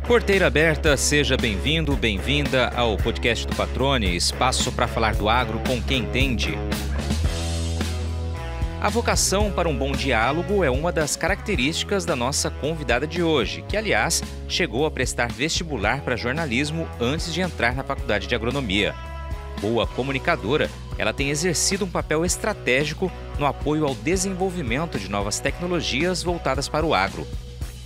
Porteira aberta, seja bem-vindo, bem-vinda ao podcast do Patrone, espaço para falar do agro com quem entende. A vocação para um bom diálogo é uma das características da nossa convidada de hoje, que, aliás, chegou a prestar vestibular para jornalismo antes de entrar na faculdade de agronomia. Boa comunicadora, ela tem exercido um papel estratégico no apoio ao desenvolvimento de novas tecnologias voltadas para o agro.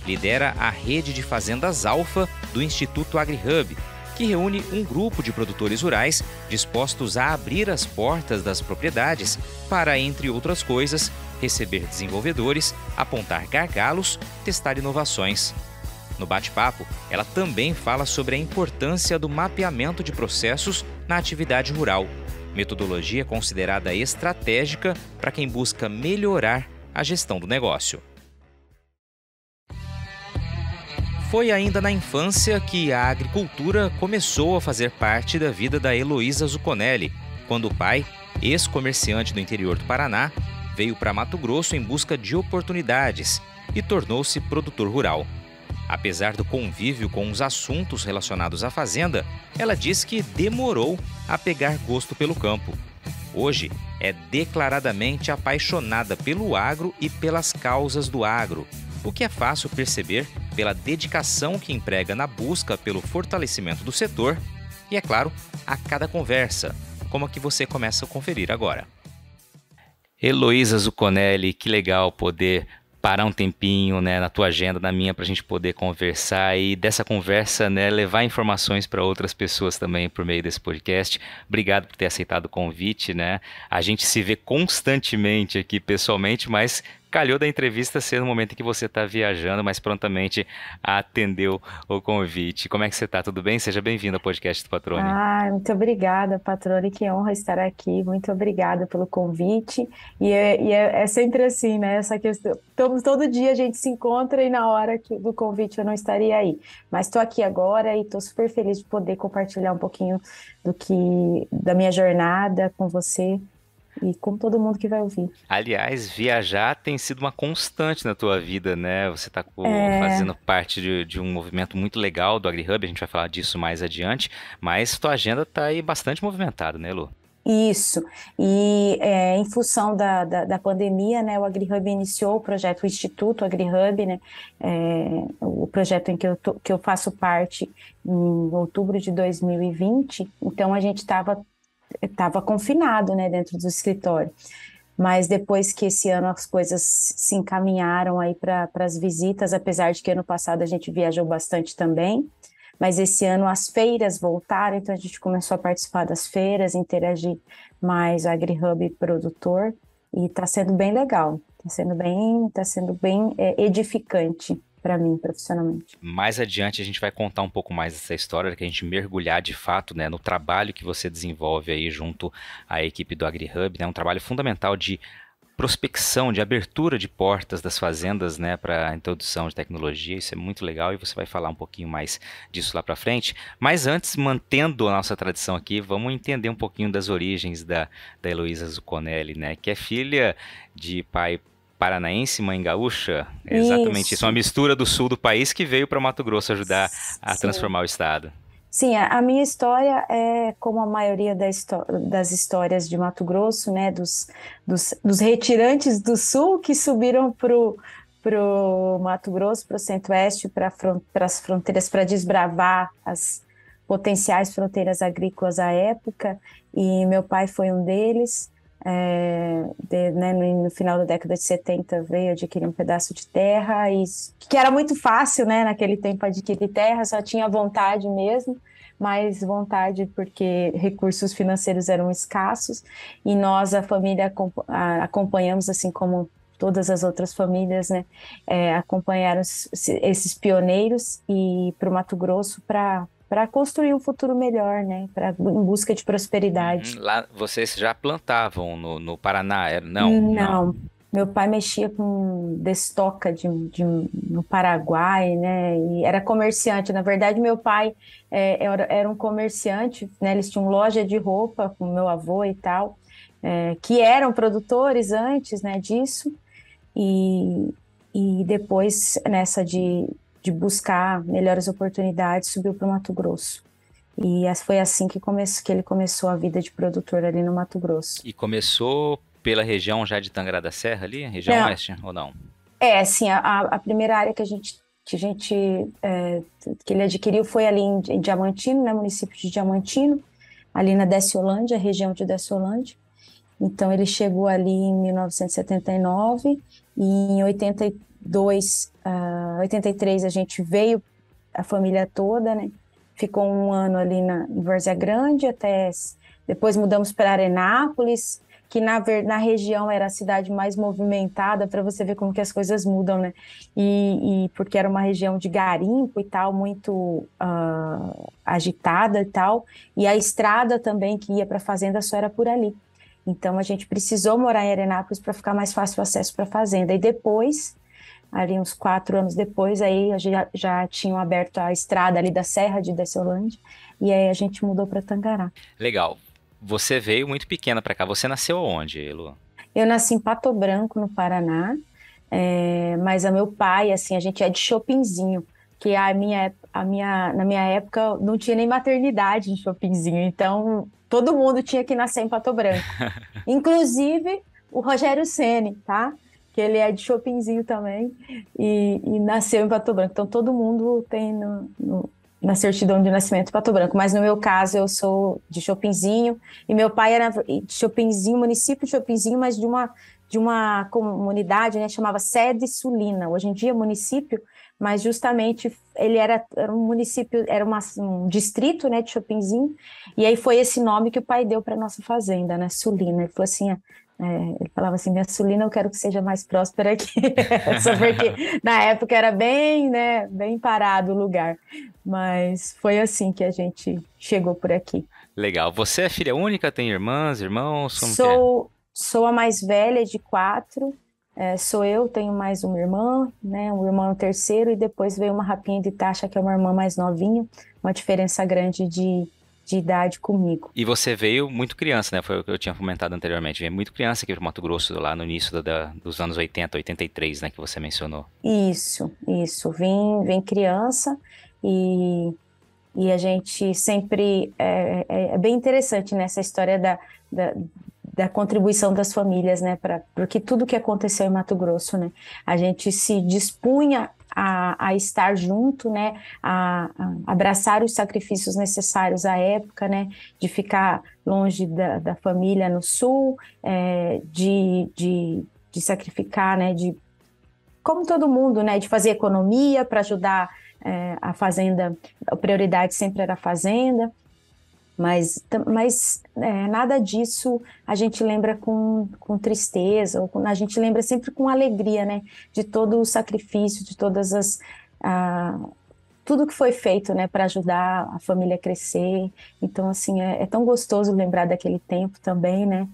Lidera a rede de fazendas Alfa do Instituto AgriHub, que reúne um grupo de produtores rurais dispostos a abrir as portas das propriedades para, entre outras coisas, receber desenvolvedores, apontar gargalos, testar inovações. No bate-papo, ela também fala sobre a importância do mapeamento de processos na atividade rural, metodologia considerada estratégica para quem busca melhorar a gestão do negócio. Foi ainda na infância que a agricultura começou a fazer parte da vida da Heloísa Zucconelli, quando o pai, ex-comerciante do interior do Paraná, veio para Mato Grosso em busca de oportunidades e tornou-se produtor rural. Apesar do convívio com os assuntos relacionados à fazenda, ela diz que demorou a pegar gosto pelo campo. Hoje, é declaradamente apaixonada pelo agro e pelas causas do agro, o que é fácil perceber pela dedicação que emprega na busca pelo fortalecimento do setor e, é claro, a cada conversa, como a que você começa a conferir agora. Heloísa Zucconelli, que legal poder parar um tempinho, né, na tua agenda, na minha, para a gente poder conversar e dessa conversa, né, levar informações para outras pessoas também por meio desse podcast. Obrigado por ter aceitado o convite, né? A gente se vê constantemente aqui pessoalmente, mas calhou da entrevista ser no momento em que você está viajando, mas prontamente atendeu o convite. Como é que você está? Tudo bem? Seja bem-vindo ao podcast do Patrone. Muito obrigada, Patrone, que honra estar aqui. Muito obrigada pelo convite. É sempre assim, né? Essa questão. Todo dia a gente se encontra e na hora do convite eu não estaria aí. Mas estou aqui agora e estou super feliz de poder compartilhar um pouquinho da minha jornada com você e com todo mundo que vai ouvir. Aliás, viajar tem sido uma constante na tua vida, né? Você está fazendo parte de um movimento muito legal do AgriHub, a gente vai falar disso mais adiante, mas tua agenda está aí bastante movimentada, né, Lu? Isso, em função da pandemia, né, o AgriHub iniciou o projeto, o Instituto AgriHub, né, o projeto em que eu faço parte em outubro de 2020, então a gente estava confinado, né, dentro do escritório, mas depois que esse ano as coisas se encaminharam aí para as visitas, apesar de que ano passado a gente viajou bastante também, mas esse ano as feiras voltaram, então a gente começou a participar das feiras, interagir mais o AgriHub produtor, e está sendo bem legal, está sendo bem edificante para mim, profissionalmente. Mais adiante a gente vai contar um pouco mais dessa história, que a gente mergulhar de fato, né, no trabalho que você desenvolve aí junto à equipe do AgriHub, né, um trabalho fundamental de prospecção, de abertura de portas das fazendas, né, para a introdução de tecnologia. Isso é muito legal e você vai falar um pouquinho mais disso lá para frente. Mas antes, mantendo a nossa tradição aqui, vamos entender um pouquinho das origens da Heloísa Zucconelli, né, que é filha de pai paranaense, mãe gaúcha. É exatamente isso, uma mistura do sul do país que veio para Mato Grosso ajudar a transformar o estado. Sim, a minha história é como a maioria das histórias de Mato Grosso, né, dos retirantes do sul que subiram pro Mato Grosso, para o centro-oeste, para as fronteiras, para desbravar as potenciais fronteiras agrícolas à época, e meu pai foi um deles. Né, no final da década de 70 veio adquirir um pedaço de terra, e que era muito fácil, né, naquele tempo adquirir terra, só tinha vontade mesmo, mas vontade porque recursos financeiros eram escassos, e nós, a família, acompanhamos, assim como todas as outras famílias, né, acompanharam esses pioneiros e para o Mato Grosso para construir um futuro melhor, né? Em busca de prosperidade. Lá vocês já plantavam no Paraná? Não. Meu pai mexia com destoca no Paraguai, né? E era comerciante. Na verdade, meu pai era um comerciante, né? Eles tinham loja de roupa com meu avô e tal, que eram produtores antes, né, disso. E depois, nessa de de buscar melhores oportunidades, subiu para o Mato Grosso. E foi assim que ele começou a vida de produtor ali no Mato Grosso. E começou pela região já de Tangará da Serra ali, região Não, oeste, ou não? assim, a primeira área que ele adquiriu foi ali em Diamantino, né, município de Diamantino, ali na Desciolândia, região de Desciolândia. Então, ele chegou ali em 1979 e em 82, 83 a gente veio, a família toda, né? Ficou um ano ali em Várzea Grande, depois mudamos para Arenápolis, que na região era a cidade mais movimentada, para você ver como que as coisas mudam, né? E porque era uma região de garimpo e tal, muito agitada e tal, e a estrada também que ia para a fazenda só era por ali. Então, a gente precisou morar em Arenápolis para ficar mais fácil o acesso para a fazenda. E depois, ali uns 4 anos depois, aí já tinham aberto a estrada ali da Serra de Desciolândia, e aí a gente mudou para Tangará. Legal. Você veio muito pequena para cá. Você nasceu onde, Lu? Eu nasci em Pato Branco, no Paraná, mas o meu pai, assim, a gente é de Chopinzinho, que na minha época não tinha nem maternidade em Chopinzinho, então todo mundo tinha que nascer em Pato Branco. Inclusive o Rogério Ceni, tá? Que ele é de Chopinzinho também e nasceu em Pato Branco. Então todo mundo tem na certidão de nascimento Pato Branco, mas no meu caso eu sou de Chopinzinho e meu pai era de Chopinzinho, município de Chopinzinho, mas de uma comunidade, né, chamava Sede Sulina. Hoje em dia é município, mas justamente ele era um município, era um distrito, né, de Chopinzinho, e aí foi esse nome que o pai deu para nossa fazenda, né, Sulina. Ele falou assim, ele falava assim, minha Sulina, eu quero que seja mais próspera aqui. Só porque na época era bem, né, bem parado o lugar. Mas foi assim que a gente chegou por aqui. Legal. Você é filha única? Tem irmãs, irmãos? Como que é? Sou a mais velha de 4. Sou eu, tenho mais uma irmã, né? Um irmão terceiro, e depois veio uma rapinha de taxa, que é uma irmã mais novinha, uma diferença grande de idade comigo. E você veio muito criança, né? Foi o que eu tinha comentado anteriormente. Veio muito criança aqui para Mato Grosso, lá no início dos anos 80, 83, né? Que você mencionou. Isso. Vim criança e a gente sempre... É bem interessante nessa história da contribuição das famílias, né? Porque tudo que aconteceu em Mato Grosso, né? A gente se dispunha a estar junto, né? A abraçar os sacrifícios necessários à época, né? De ficar longe da família no sul, de sacrificar, né? Como todo mundo, né? De fazer economia para ajudar a fazenda. A prioridade sempre era a fazenda. Mas nada disso a gente lembra com tristeza, a gente lembra sempre com alegria, né? De todo o sacrifício, de tudo que foi feito, né? Para ajudar a família a crescer. Então, assim, é tão gostoso lembrar daquele tempo também, né?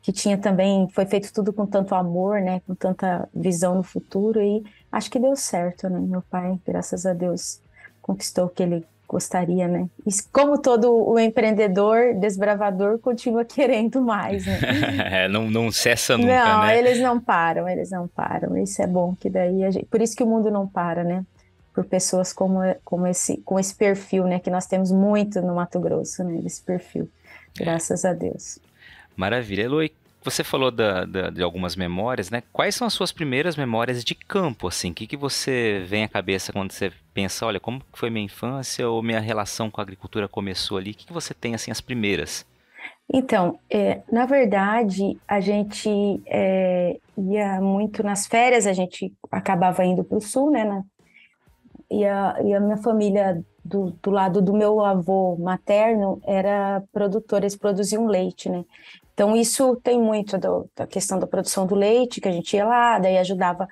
Que tinha também, foi feito tudo com tanto amor, né? Com tanta visão no futuro e acho que deu certo, né? Meu pai, graças a Deus, conquistou o que ele gostaria, né? E como todo o empreendedor, desbravador, continua querendo mais, né? Não cessa nunca, Não, né? eles não param, eles não param. Isso é bom, que daí por isso que o mundo não para, né? Por pessoas com esse perfil, né? Que nós temos muito no Mato Grosso, né? Esse perfil, graças a Deus. Maravilha. Eloy, você falou de algumas memórias, né? Quais são as suas primeiras memórias de campo, assim? O que você vem à cabeça quando você pensa, olha, como foi minha infância ou minha relação com a agricultura começou ali? O que você tem, assim, as primeiras? Então, na verdade, a gente ia muito nas férias, a gente acabava indo para o sul, né? E a minha família, do lado do meu avô materno, era produtora, eles produziam leite, né? Então, isso tem muito da questão da produção do leite, que a gente ia lá, daí ajudava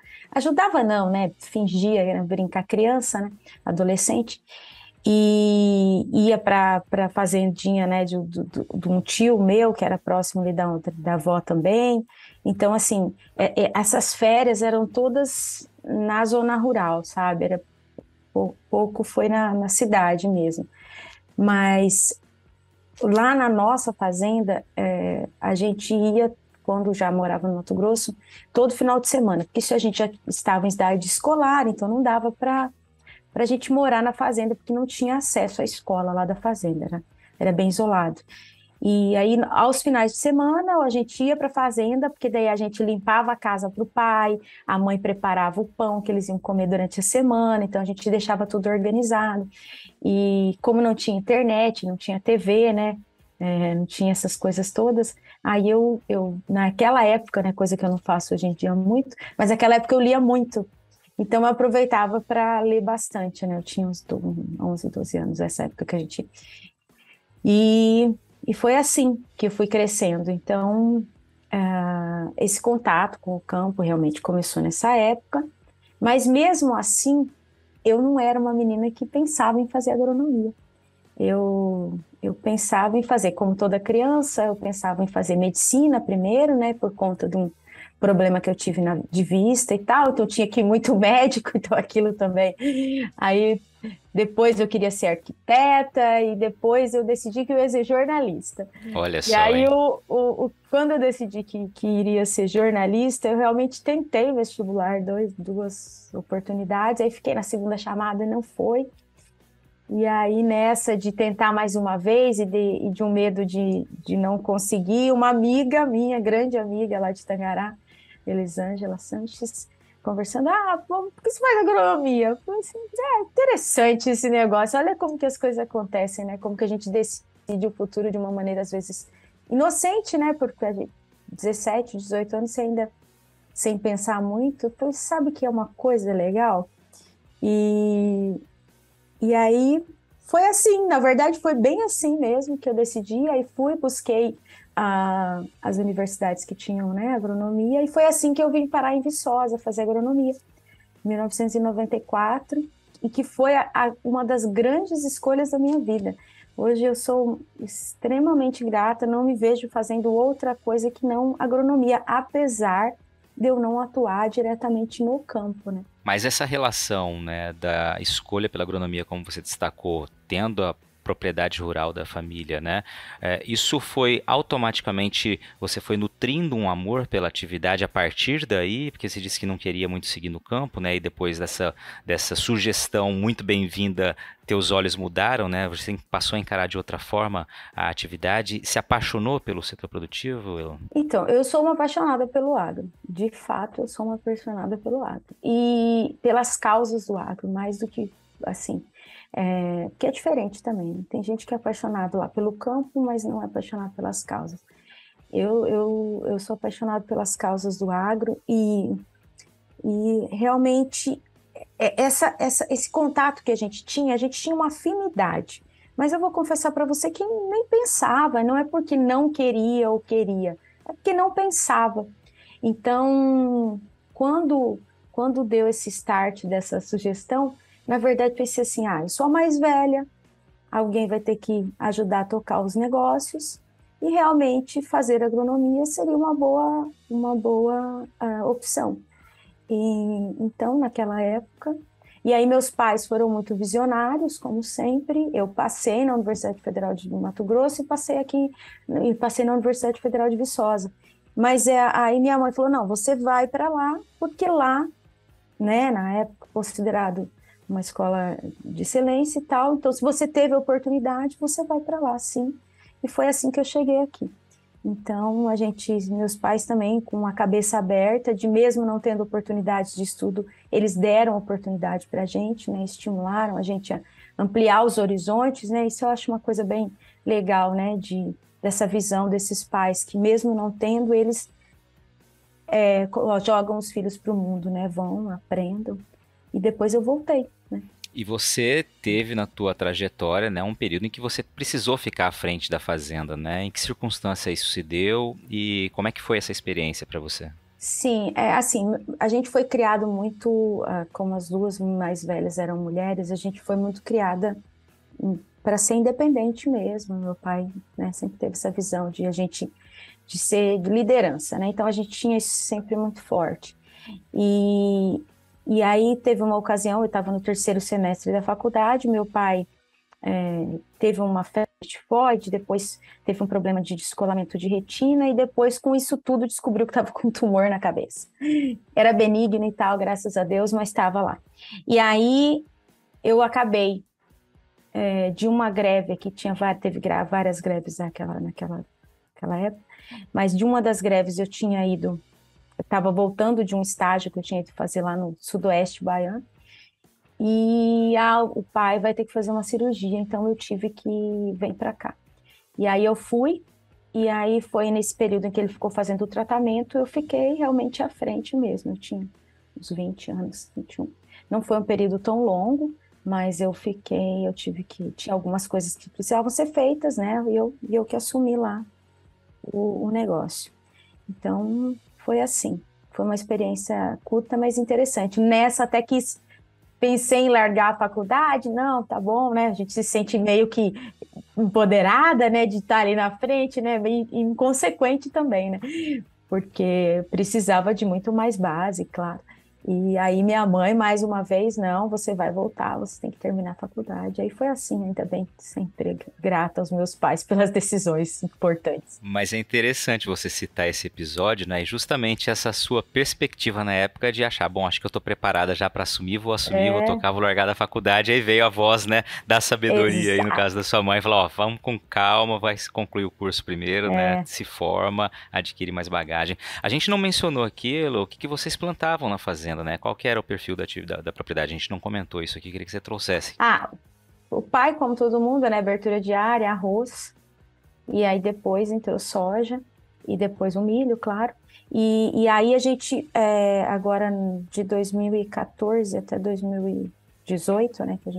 não, né? Fingia, né? Brincar criança, né? Adolescente. E ia para a fazendinha, né? De um tio meu, que era próximo ali da avó também. Então, assim, essas férias eram todas na zona rural, sabe? Era pouco foi na cidade mesmo. Mas lá na nossa fazenda, a gente ia, quando já morava no Mato Grosso, todo final de semana, porque isso a gente já estava em idade escolar, então não dava para para a gente morar na fazenda, porque não tinha acesso à escola lá da fazenda, né? Era bem isolado. E aí, aos finais de semana, a gente ia para a fazenda, porque daí a gente limpava a casa para o pai, a mãe preparava o pão que eles iam comer durante a semana, então a gente deixava tudo organizado. E como não tinha internet, não tinha TV, né? Não tinha essas coisas todas. Aí naquela época, né, coisa que eu não faço hoje em dia muito, mas naquela época eu lia muito. Então eu aproveitava para ler bastante, né? Eu tinha uns 11, 12 anos, essa época que a gente... E foi assim que eu fui crescendo. Então, esse contato com o campo realmente começou nessa época, mas mesmo assim, eu não era uma menina que pensava em fazer agronomia. Eu pensava em fazer, como toda criança, eu pensava em fazer medicina primeiro, né, por conta de um problema que eu tive de vista e tal, então eu tinha que ir muito médico, então aquilo também. Aí depois eu queria ser arquiteta e depois eu decidi que eu ia ser jornalista. Olha E só, aí, hein? quando eu decidi que iria ser jornalista, eu realmente tentei vestibular, duas oportunidades, aí fiquei na segunda chamada e não foi. E aí, nessa de tentar mais uma vez e de um medo de não conseguir, uma amiga minha, grande amiga lá de Tangará, Elisângela Sanches, conversando, por que você faz agronomia? Eu falei assim, interessante esse negócio, olha como que as coisas acontecem, né? Como que a gente decide o futuro de uma maneira, às vezes, inocente, né? Porque a gente, 17, 18 anos, você ainda sem pensar muito, eu falei, sabe que é uma coisa legal? E e aí foi assim, na verdade foi bem assim mesmo que eu decidi, aí busquei as universidades que tinham, né, agronomia, e foi assim que eu vim parar em Viçosa fazer agronomia, em 1994, e que foi uma das grandes escolhas da minha vida. Hoje eu sou extremamente grata, não me vejo fazendo outra coisa que não agronomia, apesar de eu não atuar diretamente no campo, né? Mas essa relação, né, da escolha pela agronomia, como você destacou, tendo a propriedade rural da família, né? Isso foi automaticamente, você foi nutrindo um amor pela atividade a partir daí, porque você disse que não queria muito seguir no campo, né? E depois dessa sugestão muito bem-vinda, teus olhos mudaram, né? Você passou a encarar de outra forma a atividade, se apaixonou pelo setor produtivo, Elon? Então, eu sou uma apaixonada pelo agro. De fato, eu sou uma apaixonada pelo agro. E pelas causas do agro, mais do que, assim, que é diferente também, né? Tem gente que é apaixonado lá pelo campo, mas não é apaixonado pelas causas. Eu sou apaixonada pelas causas do agro e realmente esse contato que a gente tinha uma afinidade. Mas eu vou confessar para você que nem pensava, não é porque não queria ou queria, é porque não pensava. Então, quando deu esse start dessa sugestão, na verdade pensei assim, eu sou a mais velha, alguém vai ter que ajudar a tocar os negócios e realmente fazer agronomia seria uma boa opção. E então, naquela época, e aí meus pais foram muito visionários, como sempre. Eu passei na Universidade Federal de Mato Grosso e passei na Universidade Federal de Viçosa. Mas aí minha mãe falou: não, você vai para lá, porque lá, né, na época considerado uma escola de excelência e tal. Então, se você teve a oportunidade, você vai para lá, sim. E foi assim que eu cheguei aqui. Então, meus pais também, com a cabeça aberta, de mesmo não tendo oportunidades de estudo, eles deram oportunidade para a gente, né? Estimularam a gente a ampliar os horizontes, né? Isso eu acho uma coisa bem legal, né? Dessa visão desses pais, que mesmo não tendo, eles jogam os filhos para o mundo, né? Vão, aprendam. E depois eu voltei, né? E você teve na tua trajetória, né, um período em que você precisou ficar à frente da fazenda, né? Em que circunstância isso se deu e como é que foi essa experiência para você? Sim, assim, a gente foi criado muito, como as duas mais velhas eram mulheres, a gente foi muito criada para ser independente mesmo. Meu pai, né, sempre teve essa visão de ser de liderança, né? Então a gente tinha isso sempre muito forte. E aí teve uma ocasião, eu estava no terceiro semestre da faculdade, meu pai teve uma febre tifoide, depois teve um problema de descolamento de retina e depois com isso tudo descobriu que estava com um tumor na cabeça. Era benigno e tal, graças a Deus, mas estava lá. E aí eu acabei de uma greve que teve várias greves naquela época, mas de uma das greves eu estava voltando de um estágio que eu tinha ido fazer lá no sudoeste baiano, e o pai vai ter que fazer uma cirurgia, então eu tive que vir para cá. E aí eu fui, e aí foi nesse período em que ele ficou fazendo o tratamento, eu fiquei realmente à frente mesmo, eu tinha uns 20 anos, 21. Não foi um período tão longo, mas tinha algumas coisas que precisavam ser feitas, né? E eu que assumi lá o negócio. Então, foi assim. Foi uma experiência curta, mas interessante. Nessa, até que pensei em largar a faculdade, não, tá bom, né? A gente se sente meio que empoderada, né? De estar ali na frente, né? Bem inconsequente também, né? Porque precisava de muito mais base, claro. E aí minha mãe, mais uma vez, não, você vai voltar, você tem que terminar a faculdade. Aí foi assim, ainda bem, sempre grata aos meus pais pelas decisões importantes. Mas é interessante você citar esse episódio, né? E justamente essa sua perspectiva na época de achar, bom, acho que eu tô preparada já para assumir, vou É, tocar, vou largar da faculdade. Aí veio a voz, né, da sabedoria aí no caso exato. da sua mãe, falou, ó, vamos com calma, vai concluir o curso primeiro, né? É. Se forma, adquire mais bagagem. A gente não mencionou aqui, Elo, o que que vocês plantavam na fazenda, né? Qual que era o perfil da propriedade? A gente não comentou isso aqui, queria que você trouxesse. Ah, o pai, como todo mundo, né? Abertura diária, arroz, e aí depois entrou soja, e depois o milho, claro. E aí a gente, agora de 2014 até 2018, né? Que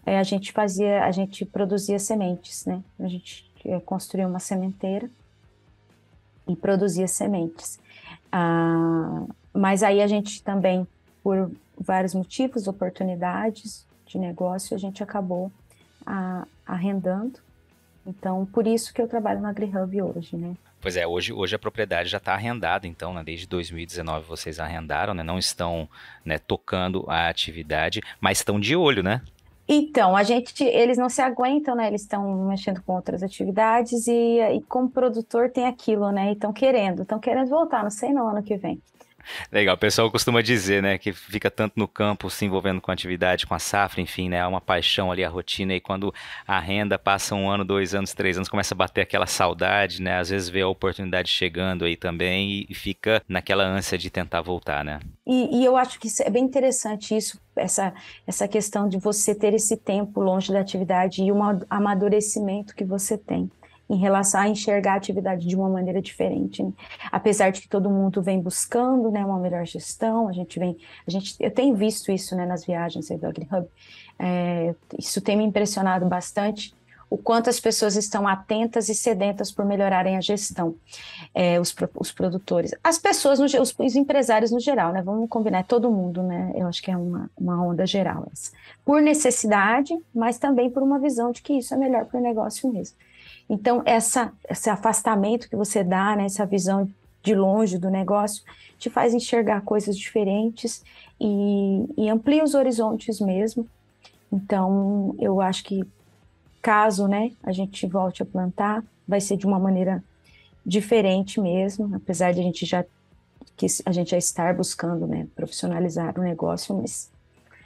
a gente produzia sementes, né? A gente construía uma sementeira e produzia sementes. Mas aí a gente também, por vários motivos, oportunidades de negócio, a gente acabou arrendando. Então, por isso que eu trabalho na AgriHub hoje, né? Pois é, hoje a propriedade já está arrendada, então, né, desde 2019 vocês arrendaram, né, não estão, né, tocando a atividade, mas estão de olho, né? Então, eles não se aguentam, né? Eles estão mexendo com outras atividades e como produtor tem aquilo, né? E estão querendo voltar, não sei no ano que vem. Legal, o pessoal costuma dizer, né, que fica tanto no campo se envolvendo com a atividade, com a safra, enfim, né, há uma paixão ali, a rotina, e quando a renda passa 1 ano, 2 anos, 3 anos, começa a bater aquela saudade, né, às vezes vê a oportunidade chegando aí também e fica naquela ânsia de tentar voltar, né? E eu acho que é bem interessante essa questão de você ter esse tempo longe da atividade e um amadurecimento que você tem em relação a enxergar a atividade de uma maneira diferente, né? Apesar de que todo mundo vem buscando, né, uma melhor gestão, eu tenho visto isso, né, nas viagens aí do AgriHub, isso tem me impressionado bastante, o quanto as pessoas estão atentas e sedentas por melhorarem a gestão, os produtores, as pessoas, os empresários no geral, né? Vamos combinar, todo mundo, né? Eu acho que é uma onda geral essa. Por necessidade, mas também por uma visão de que isso é melhor para o negócio mesmo. Então, esse afastamento que você dá, né? Essa visão de longe do negócio, te faz enxergar coisas diferentes e amplia os horizontes mesmo. Então, eu acho que caso, né, a gente volte a plantar, vai ser de uma maneira diferente mesmo, apesar de a gente já estar buscando, né, profissionalizar o negócio, mas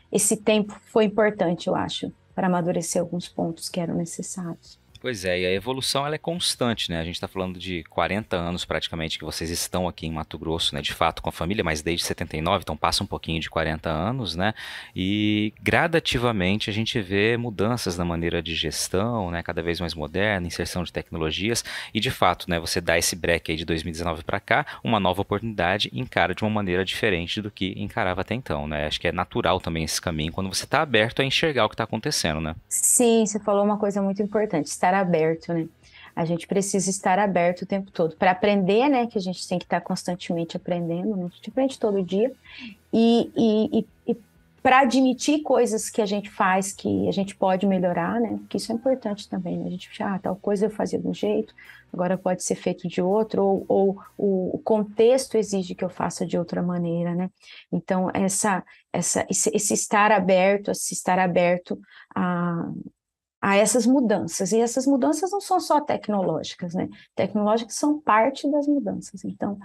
esse tempo foi importante, eu acho, para amadurecer alguns pontos que eram necessários. Pois é, e a evolução ela é constante, né? A gente está falando de 40 anos praticamente que vocês estão aqui em Mato Grosso, né? De fato com a família, mas desde 79, então passa um pouquinho de 40 anos, né? E gradativamente a gente vê mudanças na maneira de gestão, né? Cada vez mais moderna, inserção de tecnologias e de fato, né? Você dá esse break aí de 2019 para cá, uma nova oportunidade, encara de uma maneira diferente do que encarava até então, né? Acho que é natural também esse caminho quando você está aberto a enxergar o que está acontecendo, né? Sim, você falou uma coisa muito importante, estar aberto, né? A gente precisa estar aberto o tempo todo para aprender, né? Que a gente tem que estar constantemente aprendendo, né? A gente aprende todo dia e para admitir coisas que a gente faz que a gente pode melhorar, né? Porque isso é importante também, né? A gente tal coisa eu fazia de um jeito, agora pode ser feito de outro, ou o contexto exige que eu faça de outra maneira, né? Então, esse estar aberto a, a essas mudanças. E essas mudanças não são só tecnológicas, né? Tecnológicas são parte das mudanças. Então,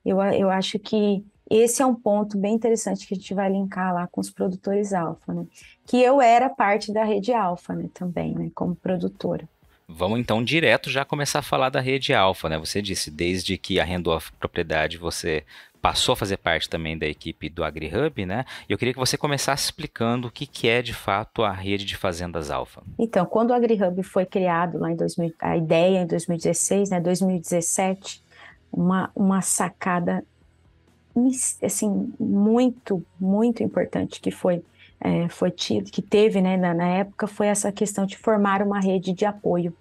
eu acho que esse é um ponto bem interessante que a gente vai linkar lá com os produtores alfa, né? Que eu era parte da rede alfa, né, também, né, como produtora. Vamos então direto já começar a falar da rede alfa, né? Você disse, desde que arrendou a propriedade, você passou a fazer parte também da equipe do AgriHub, né? E eu queria que você começasse explicando o que que é de fato a rede de fazendas alfa. Então, quando o AgriHub foi criado lá em 2000, a ideia em 2016, né, 2017, uma sacada assim muito, muito importante que foi tido, que teve, né, na época, foi essa questão de formar uma rede de apoio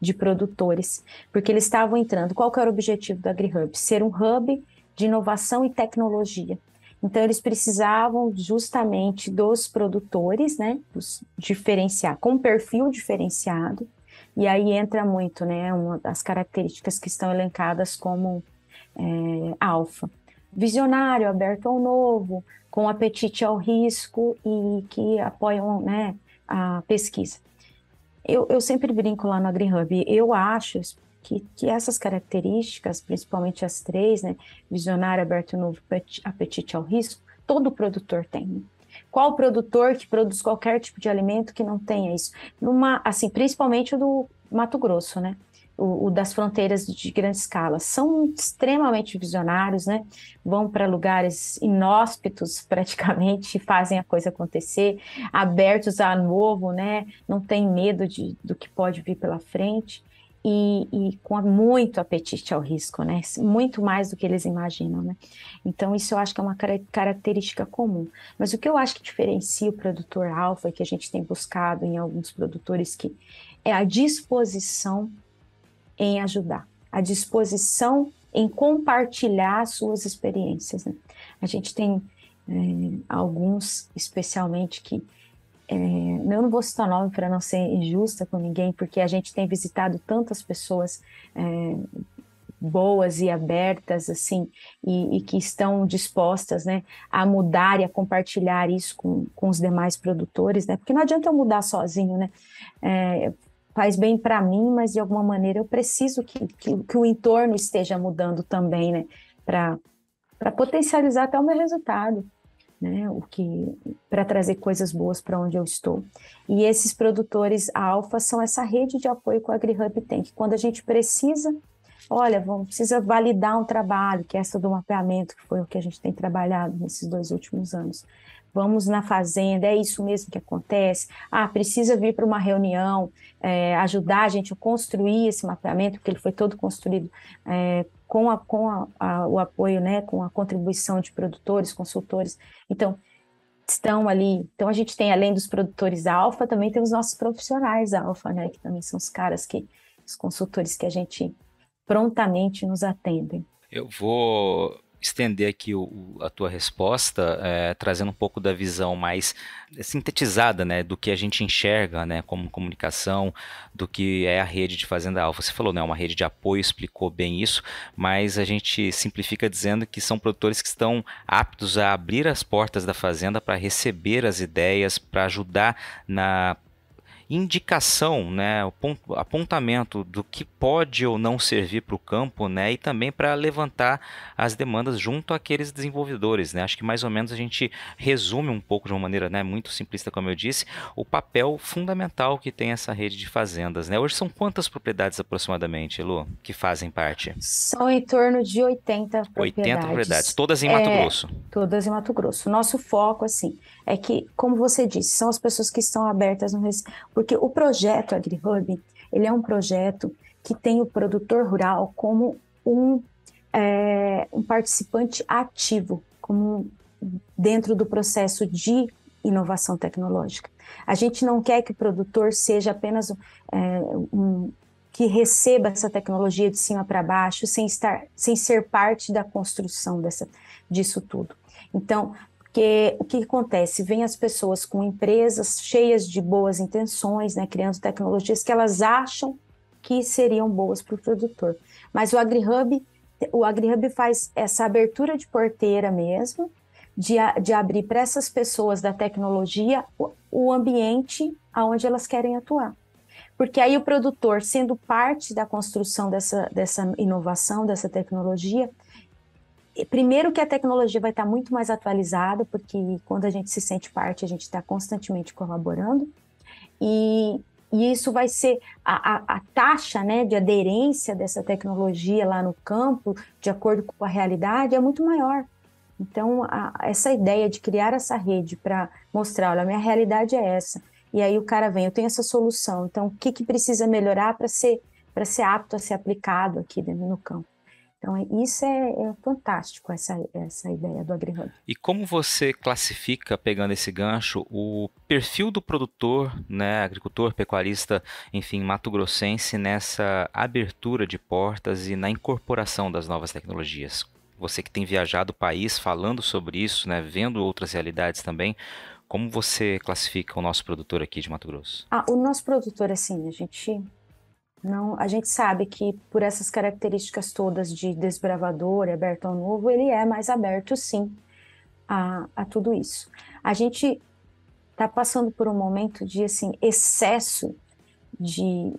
de produtores, porque eles estavam entrando. Qual que era o objetivo do AgriHub? Ser um hub de inovação e tecnologia. Então, eles precisavam justamente dos produtores, né, com perfil diferenciado, e aí entra muito, né, uma das características que estão elencadas como alfa. Visionário, aberto ao novo, com apetite ao risco e que apoiam, né, a pesquisa. Eu sempre brinco lá no AgriHub, eu acho que essas características, principalmente as três, né, visionário, aberto ao novo, apetite ao risco, todo produtor tem. Né? Qual produtor que produz qualquer tipo de alimento que não tenha isso? Assim, principalmente o do Mato Grosso, né? O das fronteiras de grande escala, são extremamente visionários, né? Vão para lugares inóspitos praticamente, fazem a coisa acontecer, abertos a novo, né? Não tem medo do que pode vir pela frente e com muito apetite ao risco, né? Muito mais do que eles imaginam, né? Então, isso eu acho que é uma característica comum. Mas o que eu acho que diferencia o produtor alfa e que a gente tem buscado em alguns produtores que é a disposição em ajudar, a disposição em compartilhar suas experiências. Né? A gente tem alguns, especialmente, que eu não vou citar nome para não ser injusta com ninguém, porque a gente tem visitado tantas pessoas boas e abertas, assim, e que estão dispostas, né, a mudar e a compartilhar isso com os demais produtores, né? Porque não adianta eu mudar sozinho, né? Faz bem para mim, mas de alguma maneira eu preciso que o entorno esteja mudando também, né? Para potencializar até o meu resultado, né? Para trazer coisas boas para onde eu estou. E esses produtores alfa são essa rede de apoio que o AgriHub tem, que quando a gente precisa, olha, precisa validar um trabalho, que é essa do mapeamento, que foi o que a gente tem trabalhado nesses 2 últimos anos. Vamos na fazenda, é isso mesmo que acontece. Precisa vir para uma reunião, ajudar a gente a construir esse mapeamento, porque ele foi todo construído com o apoio, né, com a contribuição de produtores, consultores. Então, estão ali. Então, a gente tem, além dos produtores alfa, também tem os nossos profissionais alfa, né, que também são os consultores que a gente prontamente nos atendem. Eu vou estender aqui a tua resposta, trazendo um pouco da visão mais sintetizada, né, do que a gente enxerga, né, como comunicação, do que é a rede de Fazenda Alfa. Você falou, né, uma rede de apoio, explicou bem isso, mas a gente simplifica dizendo que são produtores que estão aptos a abrir as portas da fazenda para receber as ideias, para ajudar na indicação, né, apontamento do que pode ou não servir para o campo, né, e também para levantar as demandas junto àqueles desenvolvedores, né. Acho que mais ou menos a gente resume um pouco de uma maneira, né, muito simplista, como eu disse, o papel fundamental que tem essa rede de fazendas, né. Hoje são quantas propriedades aproximadamente, Elô, que fazem parte? São em torno de 80 80 propriedades, propriedades. todas em Mato Grosso. Todas em Mato Grosso. Nosso foco, assim, é que, como você disse, são as pessoas que estão abertas porque o projeto AgriHub, ele é um projeto que tem o produtor rural como um participante ativo, como dentro do processo de inovação tecnológica. A gente não quer que o produtor seja apenas que receba essa tecnologia de cima para baixo, sem ser parte da construção disso tudo. Então, porque o que acontece? Vem as pessoas com empresas cheias de boas intenções, né, criando tecnologias que elas acham que seriam boas para o produtor. Mas o AgriHub faz essa abertura de porteira mesmo, de abrir para essas pessoas da tecnologia o ambiente onde elas querem atuar. Porque aí o produtor, sendo parte da construção dessa inovação, dessa tecnologia, primeiro que a tecnologia vai estar muito mais atualizada, porque quando a gente se sente parte, a gente está constantemente colaborando, e, e isso vai ser, a taxa, né, de aderência dessa tecnologia lá no campo, de acordo com a realidade, é muito maior. Então, essa ideia de criar essa rede para mostrar, olha, a minha realidade é essa, e aí o cara vem, eu tenho essa solução, então o que precisa melhorar para ser apto a ser aplicado aqui dentro no campo? Então, isso é fantástico, essa ideia do AgriHub. E como você classifica, pegando esse gancho, o perfil do produtor, né, agricultor, pecuarista, enfim, mato-grossense, nessa abertura de portas e na incorporação das novas tecnologias? Você que tem viajado o país falando sobre isso, né, vendo outras realidades também, como você classifica o nosso produtor aqui de Mato Grosso? O nosso produtor, assim, a gente sabe que por essas características todas de desbravador, aberto ao novo, ele é mais aberto, sim, a tudo isso. A gente está passando por um momento de, assim, excesso de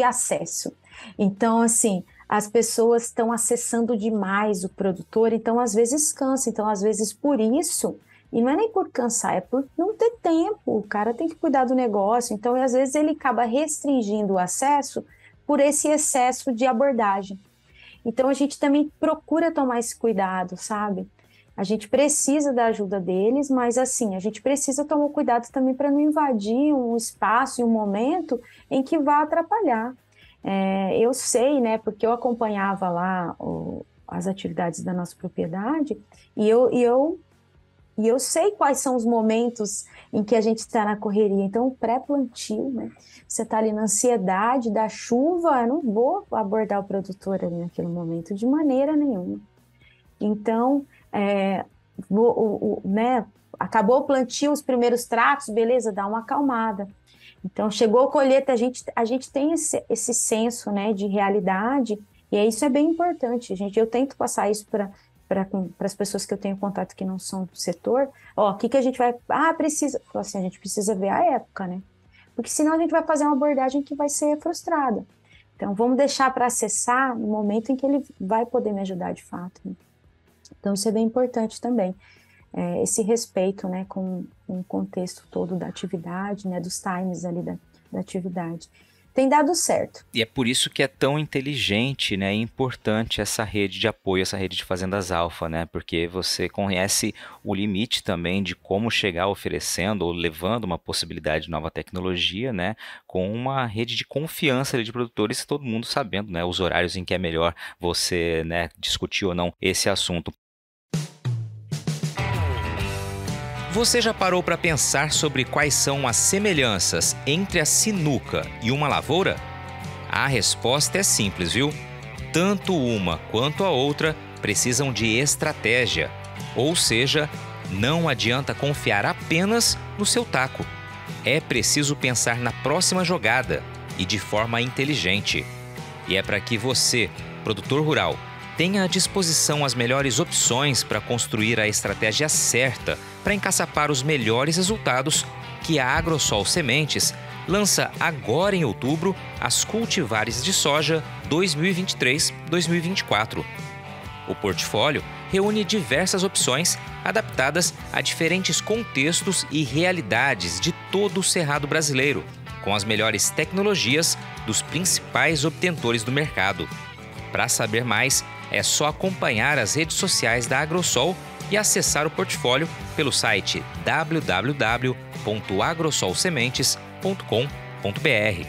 acesso. Então, assim, as pessoas estão acessando demais o produtor, então às vezes cansa, então às vezes por isso, e não é nem por cansar, é por não ter tempo, o cara tem que cuidar do negócio, então às vezes ele acaba restringindo o acesso por esse excesso de abordagem. Então a gente também procura tomar esse cuidado, sabe? A gente precisa da ajuda deles, mas assim, a gente precisa tomar cuidado também para não invadir um espaço e um momento em que vá atrapalhar. Eu sei, né, porque eu acompanhava lá as atividades da nossa propriedade e eu sei quais são os momentos em que a gente está na correria. Então, o pré-plantio, né, você está ali na ansiedade da chuva, eu não vou abordar o produtor ali naquele momento de maneira nenhuma. Então, né, acabou o plantio, os primeiros tratos, beleza, dá uma acalmada. Então, chegou a colheita, a gente tem esse senso, né, de realidade, e isso é bem importante. Eu tento passar isso para as pessoas que eu tenho contato que não são do setor. O que a gente vai... precisa... Assim, a gente precisa ver a época, né? Porque senão a gente vai fazer uma abordagem que vai ser frustrada. Então, vamos deixar para acessar no momento em que ele vai poder me ajudar de fato, né? Então, isso é bem importante também. Esse respeito, né, com o contexto todo da atividade, né, dos times ali da atividade. Tem dado certo. E é por isso que é tão inteligente, né, e importante essa rede de apoio, essa rede de fazendas alfa, né, porque você conhece o limite também de como chegar oferecendo ou levando uma possibilidade de nova tecnologia, né, com uma rede de confiança ali de produtores, todo mundo sabendo, né, os horários em que é melhor você, né, discutir ou não esse assunto. Você já parou para pensar sobre quais são as semelhanças entre a sinuca e uma lavoura? A resposta é simples, viu? Tanto uma quanto a outra precisam de estratégia, ou seja, não adianta confiar apenas no seu taco. É preciso pensar na próxima jogada e de forma inteligente. E é para que você, produtor rural, tenha à disposição as melhores opções para construir a estratégia certa para encaçapar os melhores resultados que a Agrosol Sementes lança agora em outubro as cultivares de soja 2023-2024. O portfólio reúne diversas opções adaptadas a diferentes contextos e realidades de todo o cerrado brasileiro, com as melhores tecnologias dos principais obtentores do mercado. Para saber mais, é só acompanhar as redes sociais da Agrosol e acessar o portfólio pelo site www.agrosolsementes.com.br.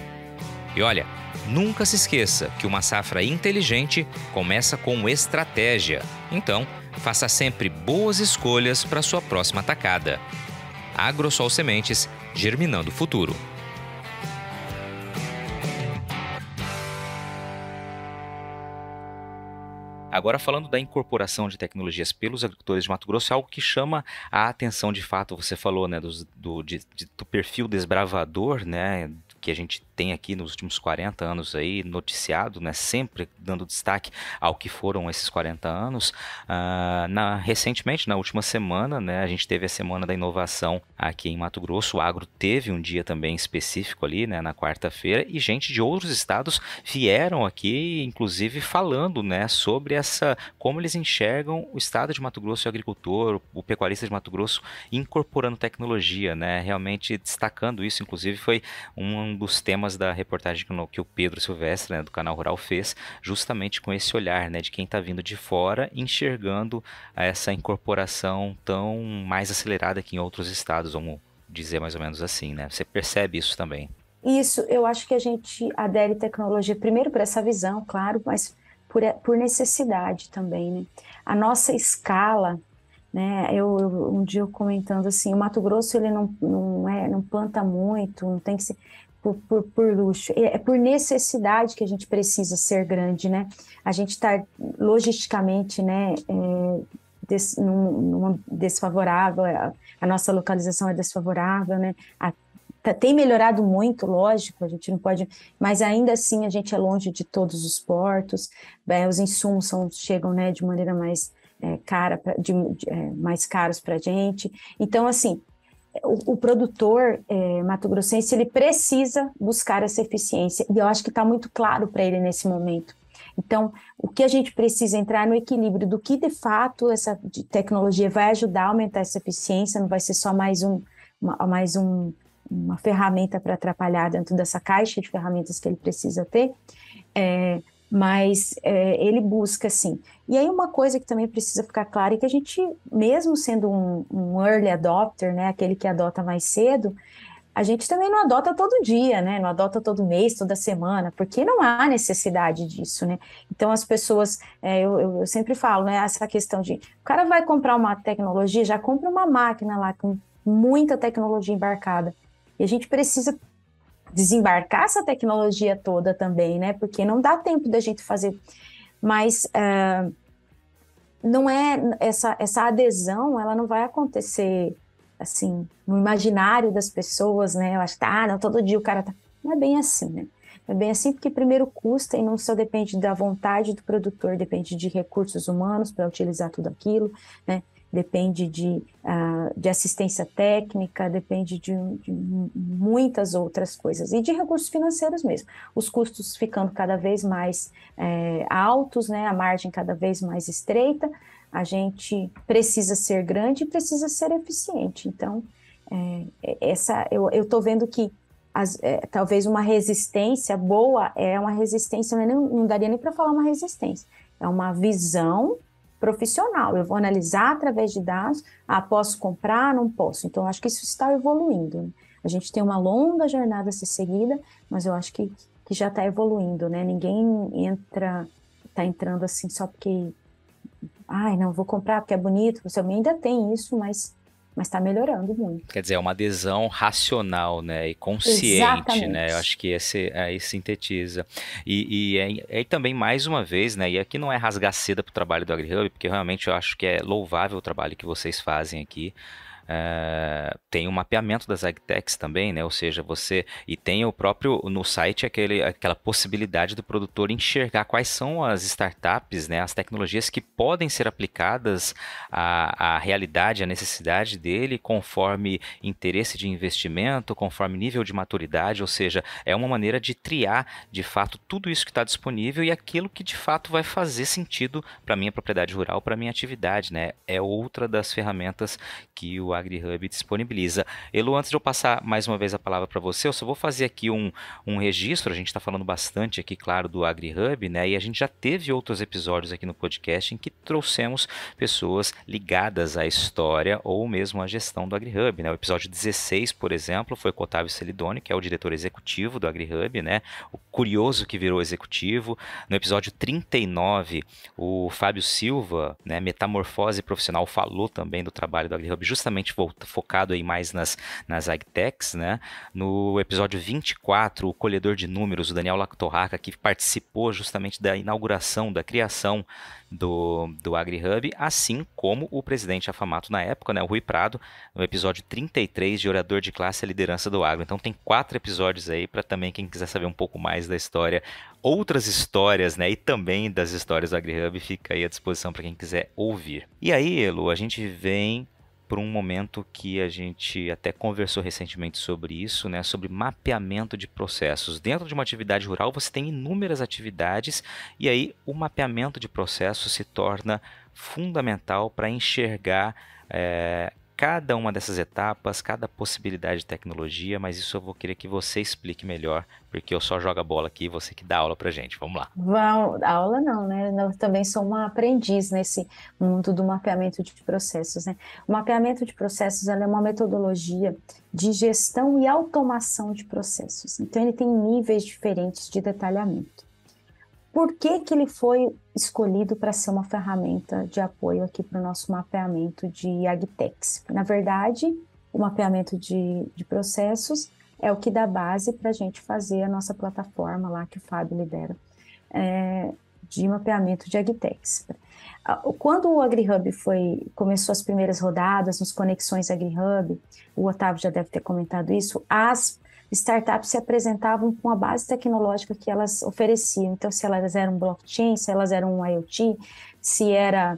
E olha, nunca se esqueça que uma safra inteligente começa com estratégia. Então, faça sempre boas escolhas para sua próxima tacada. Agrosol Sementes, germinando o futuro. Agora, falando da incorporação de tecnologias pelos agricultores de Mato Grosso, é algo que chama a atenção de fato. Você falou, né, do perfil desbravador, né, que a gente tem aqui nos últimos 40 anos aí noticiado, né, sempre dando destaque ao que foram esses 40 anos. Recentemente, na última semana, né, a gente teve a Semana da Inovação aqui em Mato Grosso. O Agro teve um dia também específico ali, né, na quarta-feira, e gente de outros estados vieram aqui, inclusive falando, né, sobre como eles enxergam o estado de Mato Grosso e o agricultor, o pecuarista de Mato Grosso incorporando tecnologia, né, realmente destacando isso. Inclusive foi um dos temas da reportagem que o Pedro Silvestre, né, do Canal Rural, fez, justamente com esse olhar, né, de quem está vindo de fora, enxergando essa incorporação tão mais acelerada que em outros estados, vamos dizer mais ou menos assim, né? Você percebe isso também? Isso, eu acho que a gente adere tecnologia primeiro por essa visão, claro, mas por necessidade também, né? A nossa escala, né? Um dia eu comentando assim, o Mato Grosso ele não planta muito, não tem que ser por luxo, é por necessidade que a gente precisa ser grande, né? A gente está logisticamente, né? Desfavorável, a nossa localização é desfavorável, né? Tem melhorado muito, lógico, a gente não pode, mas ainda assim a gente é longe de todos os portos, os insumos chegam, né, de maneira mais cara, mais caros para a gente. Então, assim, o produtor mato-grossense, ele precisa buscar essa eficiência, e eu acho que está muito claro para ele nesse momento. Então, o que a gente precisa entrar no equilíbrio do que, de fato, essa tecnologia vai ajudar a aumentar essa eficiência, não vai ser só mais uma ferramenta para atrapalhar dentro dessa caixa de ferramentas que ele precisa ter, mas ele busca, sim. E aí uma coisa que também precisa ficar clara é que a gente, mesmo sendo um early adopter, né, aquele que adota mais cedo, a gente também não adota todo dia, né? Não adota todo mês, toda semana, porque não há necessidade disso, né? Então, as pessoas, eu sempre falo, né? Essa questão de, o cara vai comprar uma tecnologia, já compra uma máquina lá com muita tecnologia embarcada. E a gente precisa desembarcar essa tecnologia toda também, né? Porque não dá tempo da gente fazer. Mas não é essa adesão, ela não vai acontecer assim, no imaginário das pessoas, né? Eu acho que não, todo dia o cara tá. Não é bem assim, né? Não é bem assim porque primeiro custa e não só depende da vontade do produtor, depende de recursos humanos para utilizar tudo aquilo, né? Depende de assistência técnica, depende de muitas outras coisas, e de recursos financeiros mesmo. Os custos ficando cada vez mais altos, né? A margem cada vez mais estreita, a gente precisa ser grande e precisa ser eficiente. Então, eu estou vendo que talvez uma resistência boa é uma resistência, não daria nem para falar uma resistência, é uma visão profissional. Eu vou analisar através de dados, posso comprar, não posso. Então, eu acho que isso está evoluindo, né? A gente tem uma longa jornada a ser seguida, mas eu acho que já está evoluindo, né? Ninguém está entrando assim só porque não, vou comprar porque é bonito, você ainda tem isso, mas está melhorando muito. Quer dizer, é uma adesão racional, né, e consciente. Exatamente. Né? Eu acho que esse aí sintetiza. E também, mais uma vez, né, e aqui não é rasgar seda para o trabalho do AgriHub, porque realmente eu acho que é louvável o trabalho que vocês fazem aqui. Tem um mapeamento das agtechs também, né? Ou seja, e tem o próprio no site aquela possibilidade do produtor enxergar quais são as startups, né? As tecnologias que podem ser aplicadas à realidade, à necessidade dele, conforme interesse de investimento, conforme nível de maturidade. Ou seja, é uma maneira de triar de fato tudo isso que está disponível e aquilo que de fato vai fazer sentido para a minha propriedade rural, para a minha atividade, né? É outra das ferramentas que o AgriHub disponibiliza. Elo, antes de eu passar mais uma vez a palavra para você, eu só vou fazer aqui um registro. A gente está falando bastante aqui, claro, do AgriHub, né? E a gente já teve outros episódios aqui no podcast em que trouxemos pessoas ligadas à história ou mesmo à gestão do AgriHub, né? O episódio 16, por exemplo, foi com o Otávio Celidoni, que é o diretor executivo do AgriHub, né? O curioso que virou executivo. No episódio 39, o Fábio Silva, né, Metamorfose Profissional, falou também do trabalho do AgriHub, justamente principalmente focado aí mais nas agtechs, né? No episódio 24, o colhedor de números, o Daniel Lactorraca, que participou justamente da inauguração, da criação do AgriHub, assim como o presidente afamato na época, né, o Rui Prado, no episódio 33 de Orador de Classe e a Liderança do Agro. Então tem 4 episódios aí para também quem quiser saber um pouco mais da história, outras histórias, né, e também das histórias do AgriHub, fica aí à disposição para quem quiser ouvir. E aí, Elo, a gente vem por um momento que a gente até conversou recentemente sobre isso, né, sobre mapeamento de processos. Dentro de uma atividade rural, você tem inúmeras atividades e aí o mapeamento de processos se torna fundamental para enxergar cada uma dessas etapas, cada possibilidade de tecnologia, mas isso eu vou querer que você explique melhor, porque eu só jogo a bola aqui e você que dá aula pra gente. Vamos lá. Aula não, né? Eu também sou uma aprendiz nesse mundo do mapeamento de processos, né? O mapeamento de processos, ela é uma metodologia de gestão e automação de processos. Então, ele tem níveis diferentes de detalhamento. Por que que ele foi escolhido para ser uma ferramenta de apoio aqui para o nosso mapeamento de agtechs? Na verdade, o mapeamento de processos é o que dá base para a gente fazer a nossa plataforma lá que o Fábio lidera, de mapeamento de agtechs. Quando o AgriHub começou as primeiras rodadas, nos Conexões AgriHub, o Otávio já deve ter comentado isso, as startups se apresentavam com a base tecnológica que elas ofereciam. Então, se elas eram blockchain, se elas eram um IoT, se era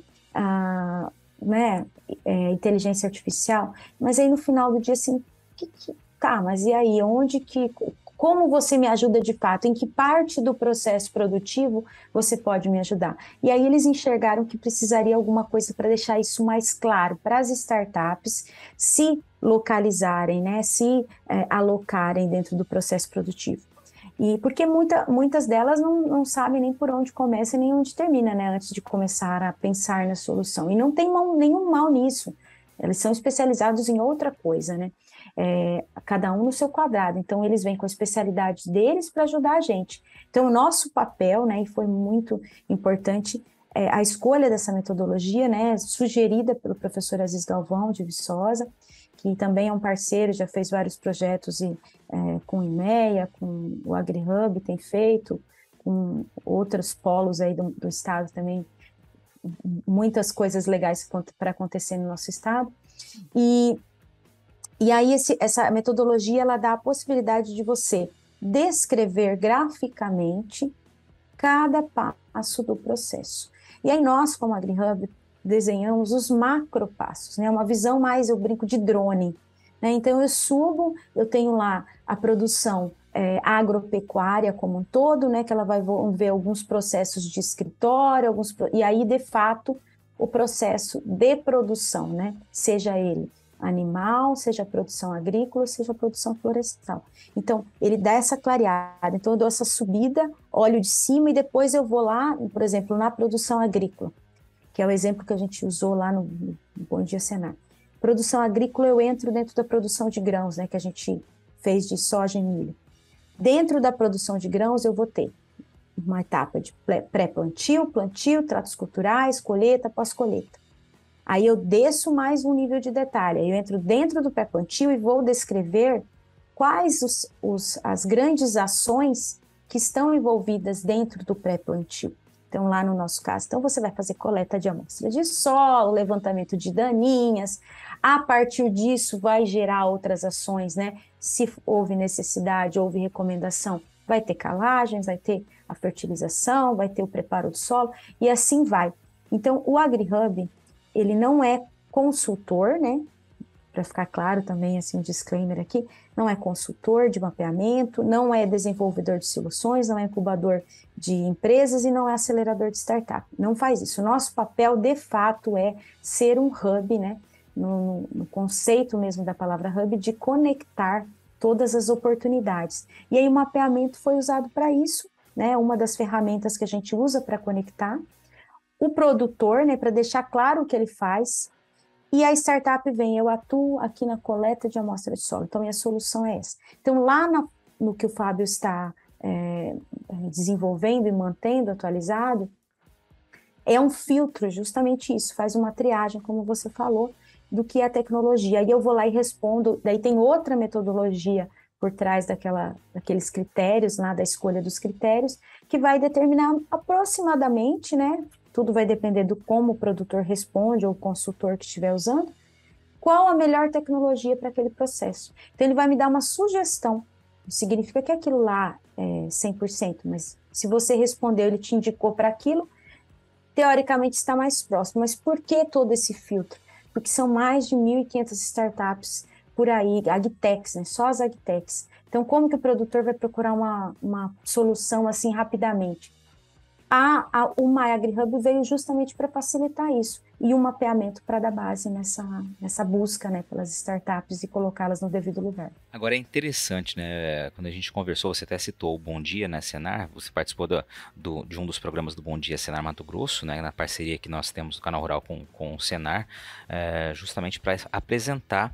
inteligência artificial. Mas aí, no final do dia, assim, tá, mas e aí? Como você me ajuda de fato? Em que parte do processo produtivo você pode me ajudar? E aí eles enxergaram que precisaria alguma coisa para deixar isso mais claro para as startups se localizarem, né? Se alocarem dentro do processo produtivo. E porque muitas delas não sabem nem por onde começa nem onde termina, né? Antes de começar a pensar na solução. E não tem nenhum mal nisso. Eles são especializados em outra coisa, né? Cada um no seu quadrado. Então, eles vêm com a especialidade deles para ajudar a gente. Então, o nosso papel, né, e foi muito importante, a escolha dessa metodologia, né, sugerida pelo professor Aziz Galvão, de Viçosa, que também é um parceiro, já fez vários projetos com o IMEA, com o AgriHub, tem feito, com outros polos aí do estado também, muitas coisas legais para acontecer no nosso estado. E aí essa metodologia ela dá a possibilidade de você descrever graficamente cada passo do processo. E aí nós, como AgriHub, desenhamos os macropassos, né? Uma visão mais, eu brinco, de drone. Né? Então eu tenho lá a produção agropecuária como um todo, né? Que ela vai ver alguns processos de escritório, e aí, de fato, o processo de produção, né? Seja ele animal, seja produção agrícola, seja produção florestal. Então, ele dá essa clareada. Então, eu dou essa subida, olho de cima e depois eu vou lá, por exemplo, na produção agrícola, que é o exemplo que a gente usou lá no Bom Dia Senar. Produção agrícola, eu entro dentro da produção de grãos, né, que a gente fez de soja e milho. Dentro da produção de grãos, eu vou ter uma etapa de pré-plantio, plantio, tratos culturais, colheita, pós-colheita. Aí eu desço mais um nível de detalhe, eu entro dentro do pré-plantio e vou descrever quais as grandes ações que estão envolvidas dentro do pré-plantio. Então, lá no nosso caso, então você vai fazer coleta de amostra de solo, levantamento de daninhas, a partir disso vai gerar outras ações, né? Se houve necessidade, houve recomendação, vai ter calagens, vai ter a fertilização, vai ter o preparo do solo, e assim vai. Então, o AgriHub, ele não é consultor, né? Para ficar claro também, assim, um disclaimer aqui, não é consultor de mapeamento, não é desenvolvedor de soluções, não é incubador de empresas e não é acelerador de startup. Não faz isso. O nosso papel, de fato, é ser um hub, né? No conceito mesmo da palavra hub, de conectar todas as oportunidades. E aí o mapeamento foi usado para isso, né? Uma das ferramentas que a gente usa para conectar. O produtor, né, para deixar claro o que ele faz, e a startup vem, eu atuo aqui na coleta de amostra de solo, então minha solução é essa. Então lá no que o Fábio está desenvolvendo e mantendo atualizado, é um filtro, justamente isso, faz uma triagem, como você falou, do que a tecnologia. Aí eu vou lá e respondo, daí tem outra metodologia por trás daqueles critérios, lá da escolha dos critérios, que vai determinar aproximadamente, né? Tudo vai depender do como o produtor responde ou o consultor que estiver usando, qual a melhor tecnologia para aquele processo. Então, ele vai me dar uma sugestão. Não significa que aquilo lá é 100%, mas se você respondeu, ele te indicou para aquilo, teoricamente está mais próximo. Mas por que todo esse filtro? Porque são mais de 1.500 startups por aí, agtechs, né? Só as agtechs. Então, como que o produtor vai procurar uma solução assim rapidamente? O My AgriHub veio justamente para facilitar isso, e um mapeamento para dar base nessa busca, né, pelas startups e colocá-las no devido lugar. Agora é interessante, né, quando a gente conversou, você até citou o Bom Dia, né, Senar, você participou de um dos programas do Bom Dia Senar Mato Grosso, né, na parceria que nós temos do Canal Rural com o Senar, justamente para apresentar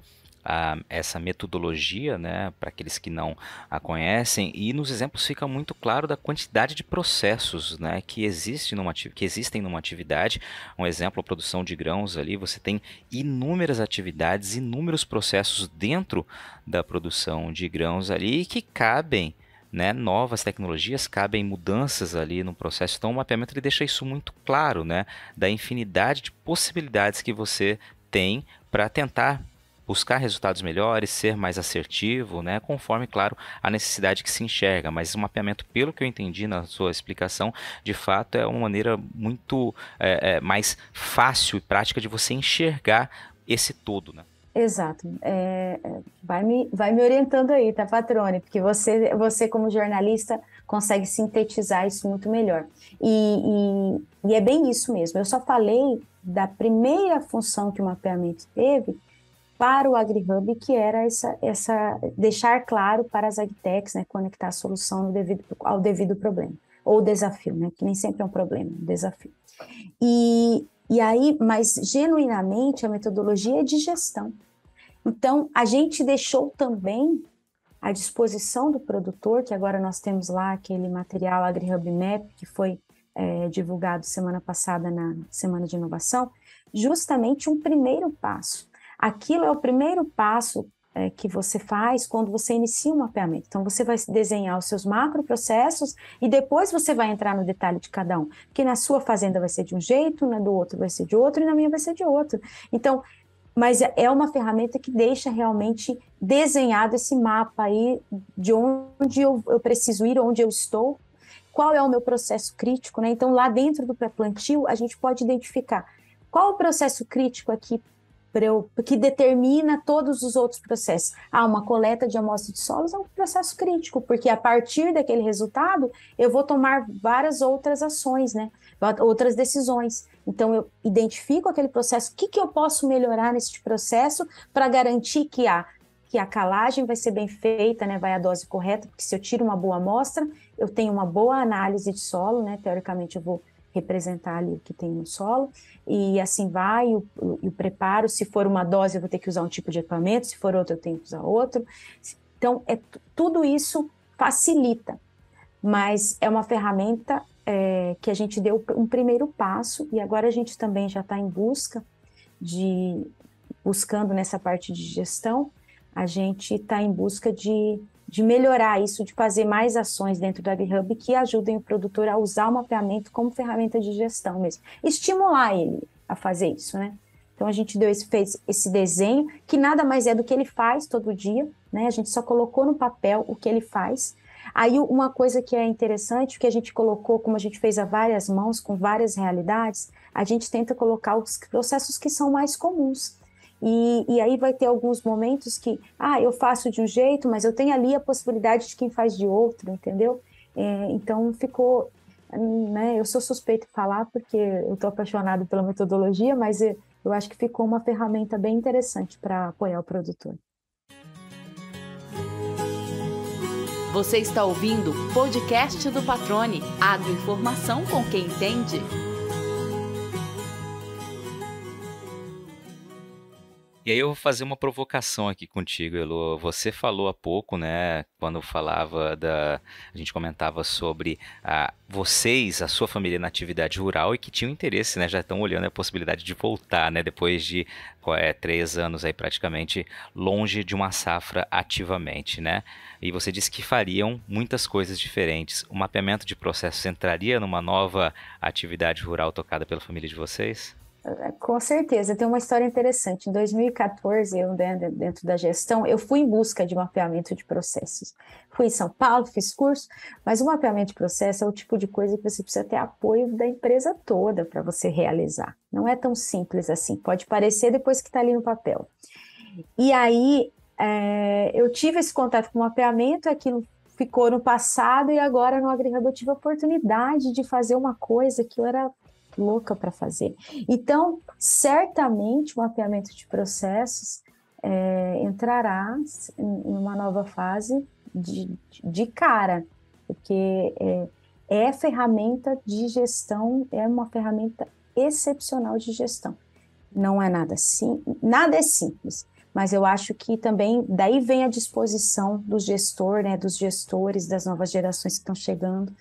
essa metodologia, né, para aqueles que não a conhecem, e nos exemplos fica muito claro da quantidade de processos, né, que existem numa atividade. Um exemplo, a produção de grãos ali, você tem inúmeras atividades, inúmeros processos dentro da produção de grãos ali que cabem, né, novas tecnologias, cabem mudanças ali no processo. Então o mapeamento ele deixa isso muito claro, né, da infinidade de possibilidades que você tem para tentar buscar resultados melhores, ser mais assertivo, né, conforme, claro, a necessidade que se enxerga. Mas o mapeamento, pelo que eu entendi na sua explicação, de fato é uma maneira muito mais fácil e prática de você enxergar esse todo, né? Exato. Vai me orientando aí, tá, Patrone? Porque você como jornalista, consegue sintetizar isso muito melhor. E é bem isso mesmo. Eu só falei da primeira função que o mapeamento teve para o AgriHub, que era essa deixar claro para as agtechs, né, conectar a solução ao devido problema, ou desafio, né, que nem sempre é um problema, um desafio. E aí, mas genuinamente a metodologia é de gestão. Então, a gente deixou também à disposição do produtor, que agora nós temos lá aquele material AgriHub Map, que foi divulgado semana passada na Semana de Inovação, justamente um primeiro passo. Aquilo é o primeiro passo que você faz quando você inicia o mapeamento. Então, você vai desenhar os seus macroprocessos e depois você vai entrar no detalhe de cada um. Porque na sua fazenda vai ser de um jeito, na do outro vai ser de outro e na minha vai ser de outro. Então, mas é uma ferramenta que deixa realmente desenhado esse mapa aí de onde eu preciso ir, onde eu estou, qual é o meu processo crítico, né? Então, lá dentro do pré-plantio, a gente pode identificar qual o processo crítico aqui que determina todos os outros processos. Uma coleta de amostra de solos é um processo crítico, porque a partir daquele resultado, eu vou tomar várias outras ações, né? Outras decisões. Então, eu identifico aquele processo, o que eu posso melhorar nesse processo para garantir que a calagem vai ser bem feita, né? Vai a dose correta, porque se eu tiro uma boa amostra, eu tenho uma boa análise de solo, né? Teoricamente, eu vou representar ali o que tem no solo, e assim vai, o preparo, se for uma dose eu vou ter que usar um tipo de equipamento, se for outro eu tenho que usar outro. Então, tudo isso facilita, mas é uma ferramenta que a gente deu um primeiro passo, e agora a gente também já está em buscando nessa parte de gestão, a gente está em busca de melhorar isso, de fazer mais ações dentro do AgriHub que ajudem o produtor a usar o mapeamento como ferramenta de gestão mesmo. Estimular ele a fazer isso, né? Então, a gente fez esse desenho, que nada mais é do que ele faz todo dia, né? A gente só colocou no papel o que ele faz. Aí, uma coisa que é interessante, que a gente colocou, como a gente fez a várias mãos, com várias realidades, a gente tenta colocar os processos que são mais comuns. E aí vai ter alguns momentos que, eu faço de um jeito, mas eu tenho ali a possibilidade de quem faz de outro, entendeu? Então ficou, né, eu sou suspeita de falar porque eu estou apaixonada pela metodologia, mas eu acho que ficou uma ferramenta bem interessante para apoiar o produtor. Você está ouvindo o podcast do Patrone, agroinformação com quem entende. E aí eu vou fazer uma provocação aqui contigo, Elo. Você falou há pouco, né, quando a gente comentava sobre vocês, a sua família na atividade rural e que tinham interesse, né, já estão olhando a possibilidade de voltar, né, depois de 3 anos aí praticamente longe de uma safra ativamente, né? E você disse que fariam muitas coisas diferentes. O mapeamento de processos entraria numa nova atividade rural tocada pela família de vocês? Com certeza, tem uma história interessante. Em 2014, eu, dentro da gestão, eu fui em busca de mapeamento de processos. Fui em São Paulo, fiz curso, mas o mapeamento de processo é o tipo de coisa que você precisa ter apoio da empresa toda para você realizar. Não é tão simples assim, pode parecer depois que está ali no papel. E aí, eu tive esse contato com o mapeamento, aquilo ficou no passado e agora no AgriHub eu tive a oportunidade de fazer uma coisa que eu era louca para fazer. Então, certamente o mapeamento de processos entrará em uma nova fase de cara, porque ferramenta de gestão, é uma ferramenta excepcional de gestão. Não é nada é simples, mas eu acho que também daí vem a disposição do gestor, né, dos gestores das novas gerações que estão chegando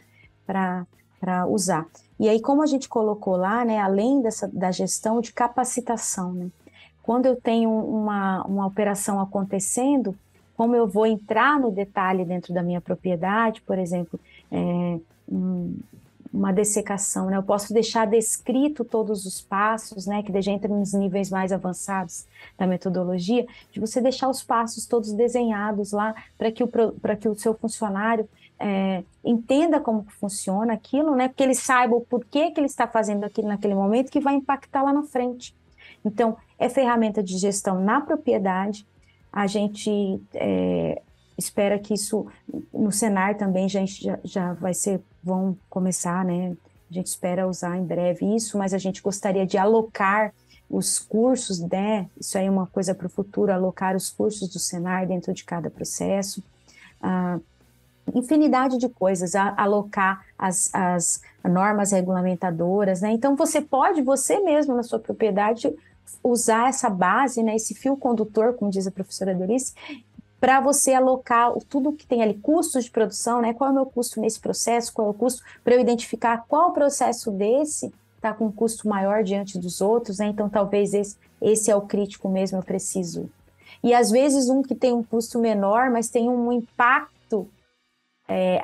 para usar. E aí, como a gente colocou lá, né, além da gestão de capacitação, né, quando eu tenho uma operação acontecendo, como eu vou entrar no detalhe dentro da minha propriedade, por exemplo, uma dessecação, né, eu posso deixar descrito todos os passos, né, que já entra nos níveis mais avançados da metodologia, de você deixar os passos todos desenhados lá, para que o seu funcionário entenda como funciona aquilo, né? Porque ele saiba o porquê que ele está fazendo aquilo naquele momento, que vai impactar lá na frente. Então, é ferramenta de gestão na propriedade. A gente espera que isso no Senar também já vai ser, vão começar, né? A gente espera usar em breve isso, mas a gente gostaria de alocar os cursos, né? Isso aí é uma coisa para o futuro, alocar os cursos do Senar dentro de cada processo. Infinidade de coisas, alocar as normas regulamentadoras, né? Então, você mesmo na sua propriedade, usar essa base, né? Esse fio condutor, como diz a professora Dorice, para você alocar tudo que tem ali, custos de produção, né? Qual é o meu custo nesse processo, qual é o custo, para eu identificar qual processo desse está com um custo maior diante dos outros, né? Então, talvez esse é o crítico mesmo, eu preciso. E, às vezes, um que tem um custo menor, mas tem um impacto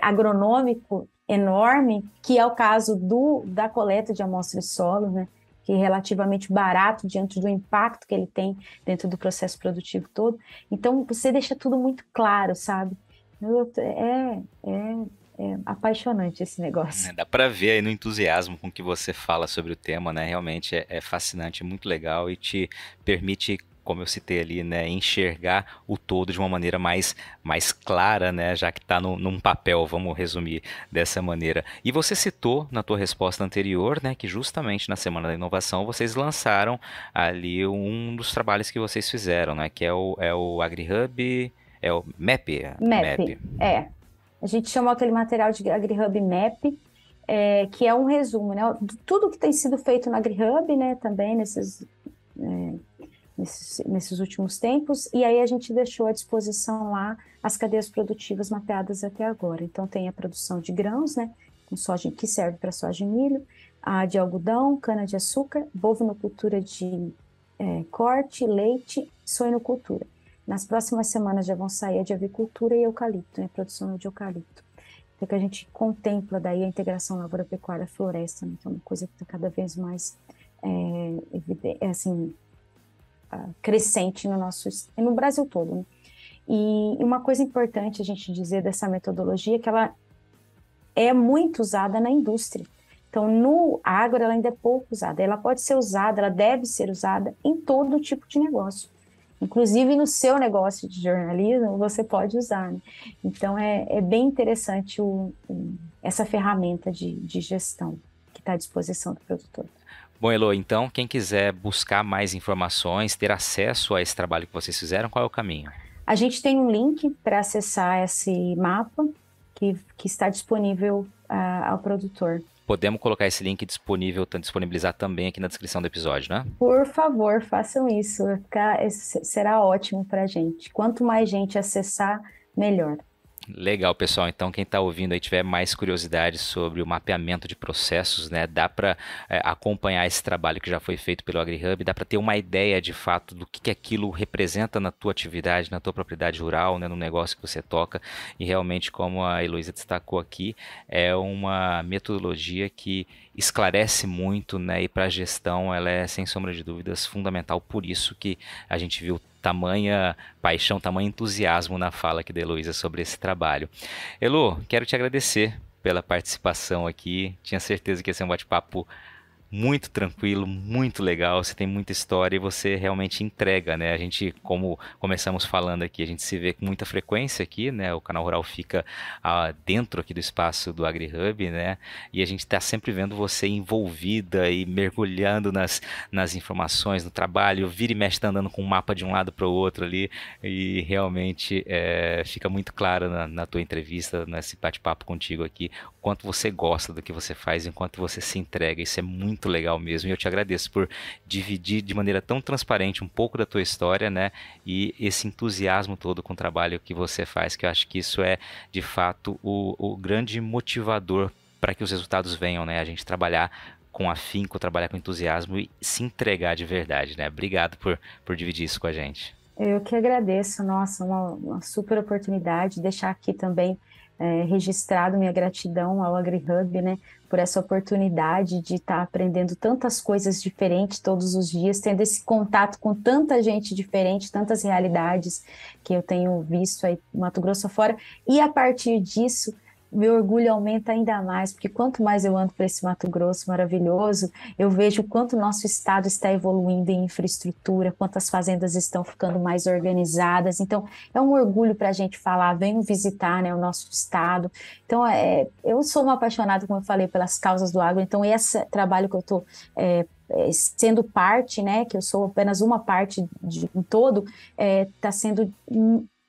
agronômico enorme, que é o caso da coleta de amostras de solo, né, que é relativamente barato diante do impacto que ele tem dentro do processo produtivo todo. Então, você deixa tudo muito claro, sabe? É apaixonante esse negócio. Dá para ver aí no entusiasmo com que você fala sobre o tema, né? Realmente é fascinante, é muito legal e te permite, como eu citei ali, né, enxergar o todo de uma maneira mais clara, né, já que está num papel, vamos resumir dessa maneira. E você citou na tua resposta anterior, né, que justamente na Semana da Inovação vocês lançaram ali um dos trabalhos que vocês fizeram, né, que é o AgriHub, é o MAP. A gente chamou aquele material de AgriHub MAP, que é um resumo, né, de tudo que tem sido feito no AgriHub, né, também nesses últimos tempos, e aí a gente deixou à disposição lá as cadeias produtivas mapeadas até agora. Então tem a produção de grãos, né, com soja, que serve para soja e milho, a de algodão, cana-de-açúcar, bovinocultura de corte, leite, suinocultura. Nas próximas semanas já vão sair a de avicultura e eucalipto, né, produção de eucalipto. Então que a gente contempla daí a integração lavoura-pecuária-floresta, né, que é uma coisa que está cada vez mais crescente no Brasil todo, né? E uma coisa importante a gente dizer dessa metodologia é que ela é muito usada na indústria. Então, no agro, ela ainda é pouco usada. Ela pode ser usada, ela deve ser usada em todo tipo de negócio. Inclusive, no seu negócio de jornalismo, você pode usar, né? Então, é bem interessante essa ferramenta de gestão que está à disposição do produtor. Bom, Elo, então, quem quiser buscar mais informações, ter acesso a esse trabalho que vocês fizeram, qual é o caminho? A gente tem um link para acessar esse mapa que está disponível ao produtor. Podemos colocar esse link disponibilizar também aqui na descrição do episódio, né? Por favor, façam isso. Será ótimo para a gente. Quanto mais gente acessar, melhor. Legal, pessoal. Então, quem está ouvindo aí tiver mais curiosidade sobre o mapeamento de processos, né? Dá para acompanhar esse trabalho que já foi feito pelo AgriHub, dá para ter uma ideia de fato do que aquilo representa na tua atividade, na tua propriedade rural, né? No negócio que você toca. E realmente, como a Heloísa destacou aqui, é uma metodologia que esclarece muito, né? E para a gestão ela é, sem sombra de dúvidas, fundamental. Por isso que a gente viu tamanha paixão, tamanho entusiasmo na fala aqui da Heloísa sobre esse trabalho. Elo, quero te agradecer pela participação aqui. Tinha certeza que ia ser um bate-papo muito tranquilo, muito legal, você tem muita história e você realmente entrega, né? A gente, como começamos falando aqui, a gente se vê com muita frequência aqui, né? O Canal Rural fica dentro aqui do espaço do AgriHub, né? E a gente está sempre vendo você envolvida e mergulhando nas informações, no trabalho, vira e mexe, está andando com um mapa de um lado para o outro ali e realmente fica muito claro na tua entrevista, nesse bate-papo contigo aqui, o quanto você gosta do que você faz, enquanto você se entrega. Isso é muito legal mesmo, e eu te agradeço por dividir de maneira tão transparente um pouco da tua história, né, e esse entusiasmo todo com o trabalho que você faz, que eu acho que isso é, de fato, o grande motivador para que os resultados venham, né, a gente trabalhar com afinco, trabalhar com entusiasmo e se entregar de verdade, né. Obrigado por dividir isso com a gente. Eu que agradeço, nossa, uma super oportunidade, deixar aqui também registrado minha gratidão ao AgriHub, né, por essa oportunidade de estar aprendendo tantas coisas diferentes todos os dias, tendo esse contato com tanta gente diferente, tantas realidades que eu tenho visto aí no Mato Grosso afora, e a partir disso, meu orgulho aumenta ainda mais, porque quanto mais eu ando por esse Mato Grosso maravilhoso, eu vejo o quanto o nosso estado está evoluindo em infraestrutura, quantas fazendas estão ficando mais organizadas. Então, é um orgulho para a gente falar, venham visitar, né, o nosso estado. Então, eu sou uma apaixonada, como eu falei, pelas causas do agro, então esse trabalho que eu estou sendo parte, né, que eu sou apenas uma parte de um todo, está sendo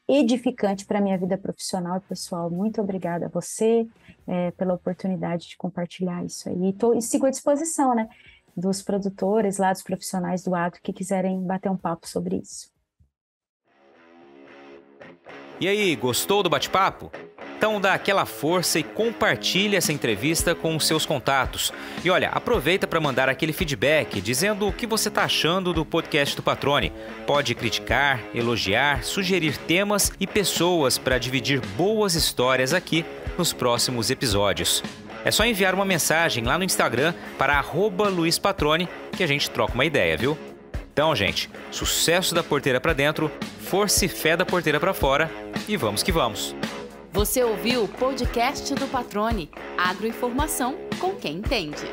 edificante para a minha vida profissional e pessoal. Muito obrigada a você pela oportunidade de compartilhar isso aí. E sigo à disposição, né, dos produtores lá, dos profissionais do agro que quiserem bater um papo sobre isso. E aí, gostou do bate-papo? Então dá aquela força e compartilha essa entrevista com os seus contatos. E olha, aproveita para mandar aquele feedback dizendo o que você está achando do podcast do Patrone. Pode criticar, elogiar, sugerir temas e pessoas para dividir boas histórias aqui nos próximos episódios. É só enviar uma mensagem lá no Instagram para @LuizPatrone que a gente troca uma ideia, viu? Então, gente, sucesso da porteira para dentro, força e fé da porteira para fora e vamos que vamos! Você ouviu o podcast do Patrone, agroinformação com quem entende.